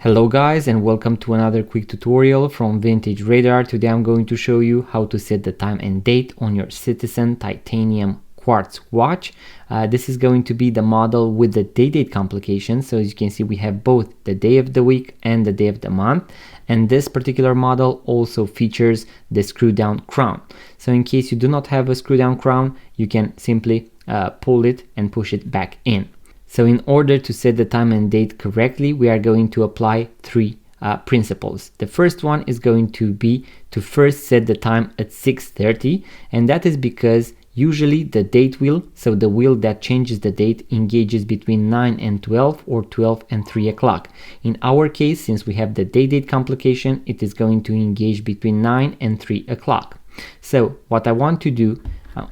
Hello guys, and welcome to another quick tutorial from Vintage Radar. Today I'm going to show you how to set the time and date on your Citizen titanium quartz watch. This is going to be the model with the day-date complication. So as you can see, we have both the day of the week and the day of the month. And this particular model also features the screw down crown. So in case you do not have a screw down crown, you can simply pull it and push it back in. So in order to set the time and date correctly, we are going to apply three principles. The first one is going to be to first set the time at 6:30, and that is because usually the date wheel, so the wheel that changes the date, engages between 9 and 12 or 12 and 3 o'clock. In our case, since we have the day-date complication, it is going to engage between 9 and 3 o'clock. So what I want to do,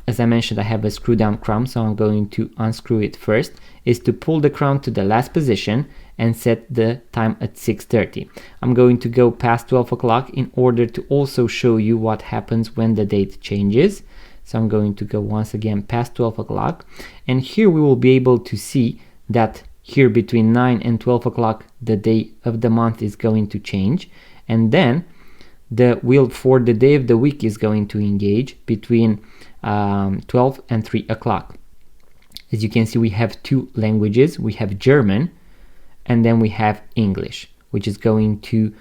as I mentioned, I have a screw down crown, so I'm going to unscrew it first, is to pull the crown to the last position and set the time at 6:30. I'm going to go past 12 o'clock in order to also show you what happens when the date changes. So I'm going to go once again past 12 o'clock, and here we will be able to see that here between 9 and 12 o'clock the day of the month is going to change, and then the wheel for the day of the week is going to engage between 12 and 3 o'clock. As you can see, we have two languages. We have German and then we have English, which is going to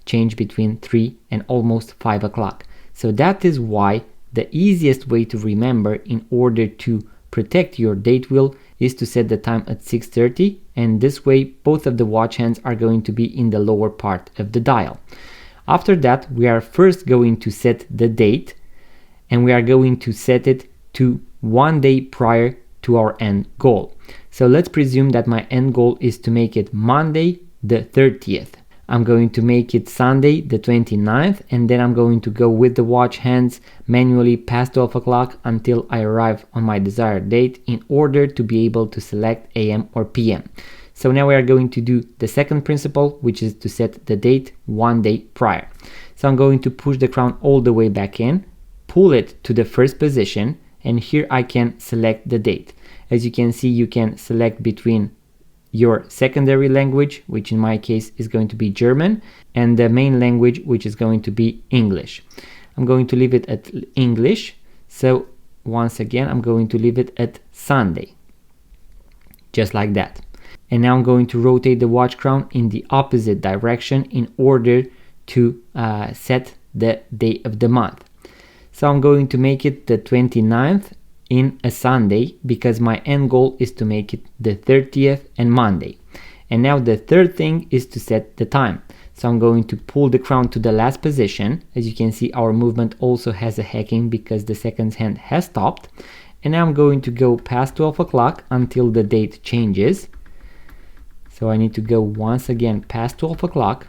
change between 3 and almost 5 o'clock. So that is why the easiest way to remember in order to protect your date wheel is to set the time at 6:30, and this way both of the watch hands are going to be in the lower part of the dial. After that, we are first going to set the date, and we are going to set it to 1 day prior to our end goal. So let's presume that my end goal is to make it Monday the 30th. I'm going to make it Sunday the 29th, and then I'm going to go with the watch hands manually past 12 o'clock until I arrive on my desired date in order to be able to select AM or PM. So now we are going to do the second principle, which is to set the date 1 day prior. So I'm going to push the crown all the way back in, pull it to the first position, and here I can select the date. As you can see, you can select between your secondary language, which in my case is going to be German, and the main language, which is going to be English. I'm going to leave it at English. So once again, I'm going to leave it at Sunday, just like that. And now I'm going to rotate the watch crown in the opposite direction in order to set the day of the month. So I'm going to make it the 29th in a Sunday because my end goal is to make it the 30th and Monday. And now the third thing is to set the time. So I'm going to pull the crown to the last position. As you can see, our movement also has a hacking because the second hand has stopped. And now I'm going to go past 12 o'clock until the date changes. So I need to go once again past 12 o'clock,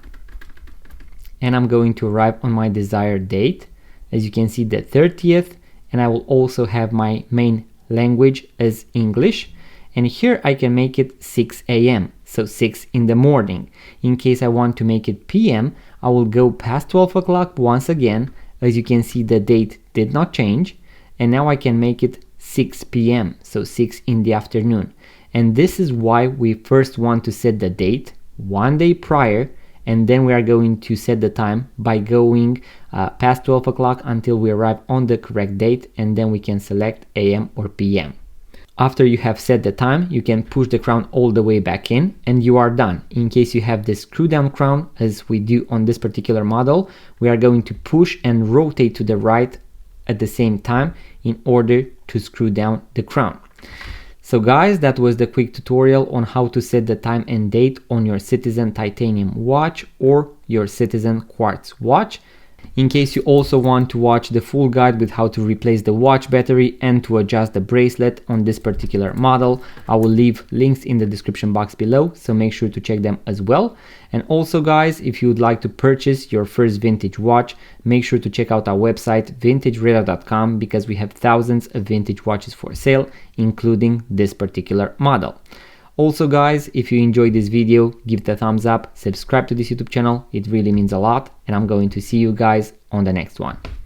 and I'm going to arrive on my desired date. As you can see, the 30th, and I will also have my main language as English. And here I can make it 6 a.m., so 6 in the morning. In case I want to make it p.m., I will go past 12 o'clock once again. As you can see, the date did not change, and now I can make it 6 p.m., so 6 in the afternoon. And this is why we first want to set the date 1 day prior, and then we are going to set the time by going past 12 o'clock until we arrive on the correct date, and then we can select AM or PM. After you have set the time, you can push the crown all the way back in and you are done. In case you have this screw down crown, as we do on this particular model, we are going to push and rotate to the right at the same time in order to screw down the crown. So guys, that was the quick tutorial on how to set the time and date on your Citizen titanium watch or your Citizen quartz watch. In case you also want to watch the full guide with how to replace the watch battery and to adjust the bracelet on this particular model, I will leave links in the description box below, so make sure to check them as well. And also guys, if you would like to purchase your first vintage watch, make sure to check out our website vintageradar.com because we have thousands of vintage watches for sale, including this particular model. Also guys, if you enjoyed this video, give it a thumbs up, subscribe to this YouTube channel, it really means a lot, and I'm going to see you guys on the next one.